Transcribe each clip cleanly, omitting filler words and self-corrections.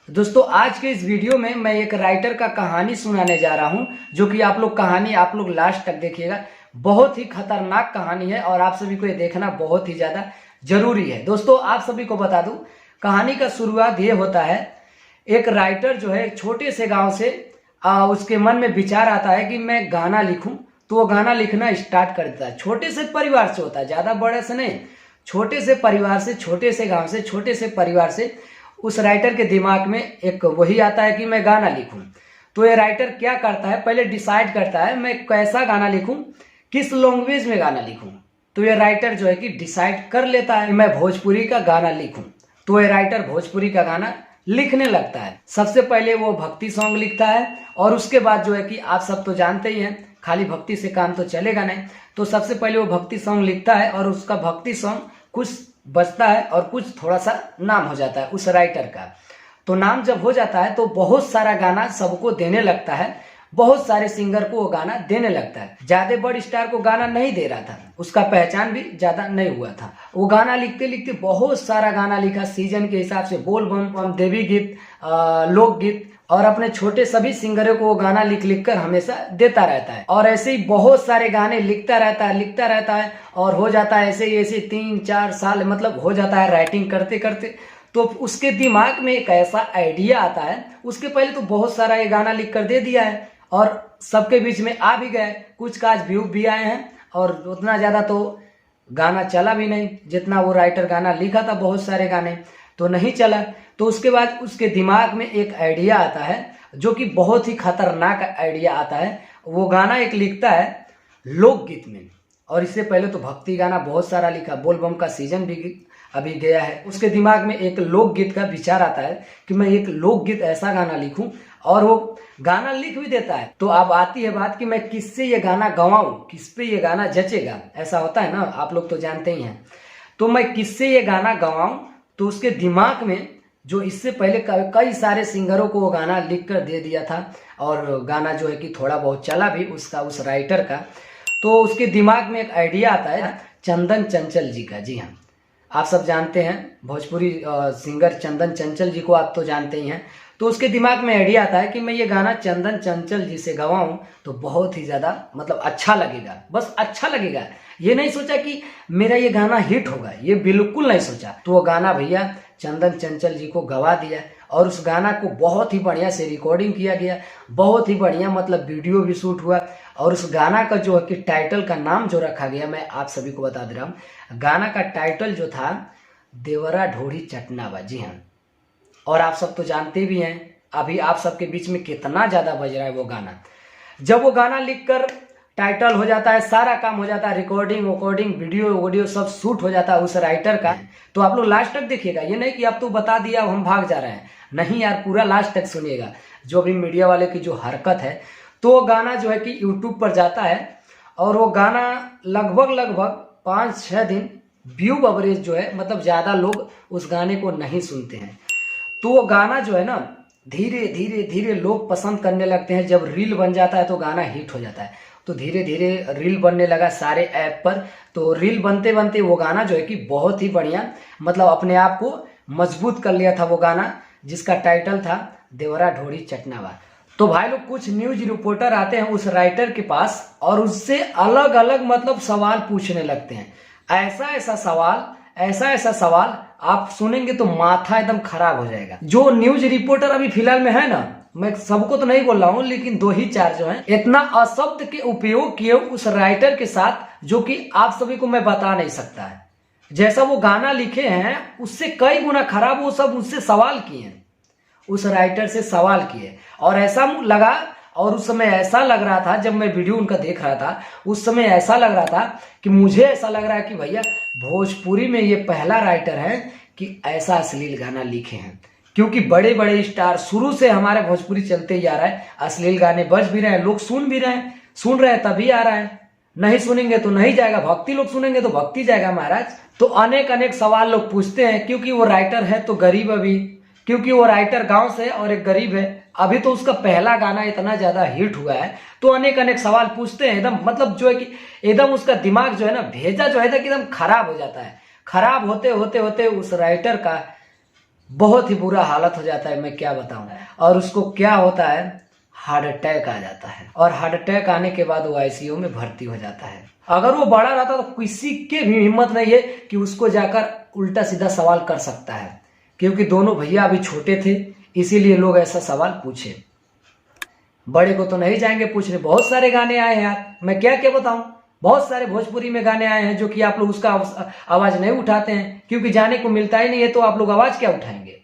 दोस्तों आज के इस वीडियो में मैं एक राइटर का कहानी सुनाने जा रहा हूं, जो कि आप लोग लास्ट तक देखिएगा। बहुत ही खतरनाक कहानी है और आप सभी को ये देखना बहुत ही ज्यादा जरूरी है। दोस्तों आप सभी को बता दूं, कहानी का शुरुआत ये होता है। एक राइटर जो है छोटे से गांव से उसके मन में विचार आता है कि मैं गाना लिखूं, तो वो गाना लिखना स्टार्ट कर देता है। छोटे से परिवार से होता है, ज्यादा बड़े से नहीं, छोटे से परिवार से, छोटे से गांव से, छोटे से परिवार से उस राइटर के दिमाग में एक वही आता है कि मैं गाना लिखूं। तो ये राइटर क्या करता है, पहले डिसाइड करता है मैं कैसा गाना लिखूं, किस लैंग्वेज में गाना लिखूं। तो ये राइटर जो है कि डिसाइड कर लेता है मैं भोजपुरी का गाना लिखूं। तो ये राइटर भोजपुरी का गाना लिखने लगता है। सबसे पहले वो भक्ति सॉन्ग लिखता है और उसके बाद जो है कि आप सब तो जानते ही हैं, खाली भक्ति से काम तो चलेगा नहीं। तो सबसे पहले वो भक्ति सॉन्ग लिखता है और उसका भक्ति सॉन्ग कुछ बचता है और कुछ थोड़ा सा नाम हो जाता है उस राइटर का। तो नाम जब हो जाता है तो बहुत सारा गाना सबको देने लगता है, बहुत सारे सिंगर को वो गाना देने लगता है। ज्यादा बड़ स्टार को गाना नहीं दे रहा था, उसका पहचान भी ज्यादा नहीं हुआ था। वो गाना लिखते लिखते बहुत सारा गाना लिखा, सीजन के हिसाब से बोल बम, देवी गीत, लोकगीत, और अपने छोटे सभी सिंगरों को वो गाना लिख लिख कर हमेशा देता रहता है। और ऐसे ही बहुत सारे गाने लिखता रहता है और हो जाता है ऐसे 3-4 साल मतलब हो जाता है राइटिंग करते करते। तो उसके दिमाग में एक ऐसा आइडिया आता है, उसके पहले तो बहुत सारा ये गाना लिख कर दे दिया है और सबके बीच में आ भी गए, कुछ का आज व्यू भी आए हैं और उतना ज्यादा तो गाना चला भी नहीं जितना वो राइटर गाना लिखा था। बहुत सारे गाने तो नहीं चला। तो उसके बाद उसके दिमाग में एक आइडिया आता है जो कि बहुत ही खतरनाक आइडिया आता है। वो गाना एक लिखता है लोकगीत में, और इससे पहले तो भक्ति गाना बहुत सारा लिखा, बोल बम का सीजन भी अभी गया है। उसके दिमाग में एक लोकगीत का विचार आता है कि मैं एक लोकगीत ऐसा गाना लिखूं, और वो गाना लिख भी देता है। तो अब आती है बात कि मैं किससे ये गाना गवाऊं, किस पे ये गाना जचेगा। ऐसा होता है ना, आप लोग तो जानते ही हैं। तो मैं किससे ये गाना गवाऊं, तो उसके दिमाग में जो इससे पहले कई सारे सिंगरों को वो गाना लिख कर दे दिया था और गाना जो है कि थोड़ा बहुत चला भी उसका, उस राइटर का। तो उसके दिमाग में एक आइडिया आता है चंदन चंचल जी का। जी हाँ, आप सब जानते हैं भोजपुरी सिंगर चंदन चंचल जी को, आप तो जानते ही हैं। तो उसके दिमाग में आइडिया आता है कि मैं ये गाना चंदन चंचल जी से गवाऊं तो बहुत ही ज्यादा मतलब अच्छा लगेगा, बस अच्छा लगेगा। ये नहीं सोचा कि मेरा ये गाना हिट होगा, ये बिल्कुल नहीं सोचा। तो वो गाना भैया चंदन चंचल जी को गवा दिया और उस गाना को बहुत ही बढ़िया से रिकॉर्डिंग किया गया, बहुत ही बढ़िया मतलब वीडियो भी शूट हुआ। और उस गाना का जो है कि टाइटल का नाम जो रखा गया, मैं आप सभी को बता दे रहा हूँ, गाना का टाइटल जो था देवरा ढोरी चटनावा। जी हाँ, और आप सब तो जानते भी हैं अभी आप सबके बीच में कितना ज्यादा बज रहा है वो गाना। जब वो गाना लिखकर टाइटल हो जाता है, सारा काम हो जाता है, रिकॉर्डिंग वीडियो सब शूट हो जाता है उस राइटर का। तो आप लोग लास्ट तक देखिएगा, ये नहीं कि अब तो बता दिया हम भाग जा रहे हैं, नहीं यार, पूरा लास्ट तक सुनिएगा जो भी मीडिया वाले की जो हरकत है। तो वो गाना जो है कि यूट्यूब पर जाता है और वो गाना लगभग 5-6 दिन व्यू एवरेज जो है, मतलब ज्यादा लोग उस गाने को नहीं सुनते हैं। तो वो गाना जो है ना धीरे धीरे लोग पसंद करने लगते हैं। जब रील बन जाता है तो गाना हिट हो जाता है। तो धीरे धीरे रील बनने लगा सारे ऐप पर। तो रील बनते बनते वो गाना जो है कि बहुत ही बढ़िया मतलब अपने आप को मजबूत कर लिया था वो गाना, जिसका टाइटल था देवरा ढोरी चटनावा। तो भाई लोग कुछ न्यूज रिपोर्टर आते हैं उस राइटर के पास और उससे अलग अलग मतलब सवाल पूछने लगते हैं। ऐसा ऐसा सवाल आप सुनेंगे तो माथा एकदम खराब हो जाएगा। जो न्यूज रिपोर्टर अभी फिलहाल में है ना, मैं सबको तो नहीं बोल रहा हूँ, लेकिन 2 ही 4 जो हैं, इतना अशब्द के उपयोग किए उस राइटर के साथ जो कि आप सभी को मैं बता नहीं सकता है। जैसा वो गाना लिखे हैं उससे कई गुना खराब वो सब उससे सवाल किए, उस राइटर से सवाल किए। और ऐसा लगा, और उस समय ऐसा लग रहा था जब मैं वीडियो उनका देख रहा था, उस समय ऐसा लग रहा था कि मुझे ऐसा लग रहा है कि भैया भोजपुरी में ये पहला राइटर है कि ऐसा अश्लील गाना लिखे हैं। क्योंकि बड़े बड़े स्टार शुरू से हमारे भोजपुरी चलते ही आ रहा है, अश्लील गाने बज भी रहे हैं, लोग सुन रहे हैं तभी आ रहा है, नहीं सुनेंगे तो नहीं जाएगा। भक्ति लोग सुनेंगे तो भक्ति जाएगा महाराज। तो अनेक सवाल लोग पूछते हैं, क्योंकि वो राइटर है तो गरीब, अभी क्योंकि वो राइटर गांव से और एक गरीब है, अभी तो उसका पहला गाना इतना ज्यादा हिट हुआ है। तो अनेक सवाल पूछते हैं, एकदम मतलब जो है कि एकदम उसका दिमाग जो है ना भेजा जो है कि एकदम खराब हो जाता है। खराब होते होते उस राइटर का बहुत ही बुरा हालत हो जाता है, मैं क्या बताऊं। और उसको क्या होता है, हार्ट अटैक आ जाता है, और हार्ट अटैक आने के बाद वो आईसीयू में भर्ती हो जाता है। अगर वो बड़ा रहता तो किसी के भी हिम्मत नहीं है कि उसको जाकर उल्टा सीधा सवाल कर सकता है, क्योंकि दोनों भैया अभी छोटे थे, इसीलिए लोग ऐसा सवाल पूछे। बड़े को तो नहीं जाएंगे पूछने। बहुत सारे गाने आए हैं यार, मैं क्या क्या बताऊं। बहुत सारे भोजपुरी में गाने आए हैं जो कि आप लोग उसका आवाज नहीं उठाते हैं, क्योंकि जाने को मिलता ही नहीं है, तो आप लोग आवाज क्या उठाएंगे।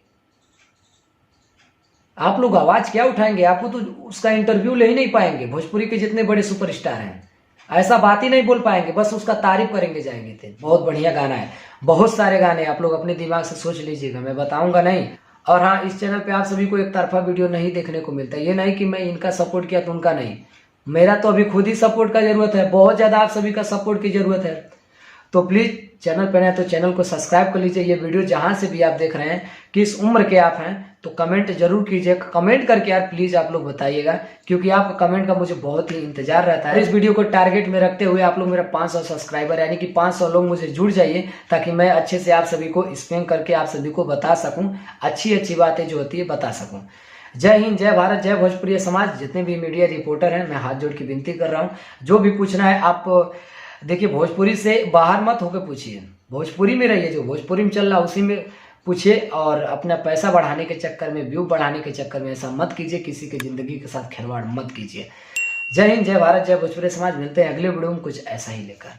आप लोग आवाज क्या उठाएंगे, आपको तो उसका इंटरव्यू ले ही नहीं पाएंगे। भोजपुरी के जितने बड़े सुपरस्टार हैं ऐसा बात ही नहीं बोल पाएंगे, बस उसका तारीफ करेंगे जाएंगे। थे बहुत बढ़िया गाना है, बहुत सारे गाने आप लोग अपने दिमाग से सोच लीजिएगा, मैं बताऊंगा नहीं। और हाँ, इस चैनल पे आप सभी को एक तरफा वीडियो नहीं देखने को मिलता। ये नहीं कि मैं इनका सपोर्ट किया तो उनका नहीं, मेरा तो अभी खुद ही सपोर्ट का जरूरत है, बहुत ज्यादा आप सभी का सपोर्ट की जरूरत है। तो प्लीज चैनल पर नए तो चैनल को सब्सक्राइब कर लीजिए। ये वीडियो जहां से भी आप देख रहे हैं, किस उम्र के आप हैं, तो कमेंट जरूर कीजिए। कमेंट करके यार प्लीज आप लोग बताइएगा, क्योंकि आपका कमेंट का मुझे बहुत ही इंतजार रहता है। इस वीडियो को टारगेट में रखते हुए आप लोग मेरा 500 सब्सक्राइबर यानी कि 500 लोग मुझे जुड़ जाइए, ताकि मैं अच्छे से आप सभी को एक्सप्लेन करके आप सभी को बता सकूं, अच्छी अच्छी बातें जो होती है बता सकूं। जय हिंद, जय भारत, जय भोजपुरी समाज। जितने भी मीडिया रिपोर्टर हैं, मैं हाथ जोड़ के विनती कर रहा हूँ, जो भी पूछना है आप देखिए, भोजपुरी से बाहर मत होकर पूछिए, भोजपुरी में रहिए। जो भोजपुरी में चल रहा है उसी में पूछिए, और अपना पैसा बढ़ाने के चक्कर में, व्यू बढ़ाने के चक्कर में ऐसा मत कीजिए, किसी की जिंदगी के साथ खिलवाड़ मत कीजिए। जय हिंद, जय भारत, जय भोजपुरी समाज। मिलते हैं अगले वीडियो में कुछ ऐसा ही लेकर।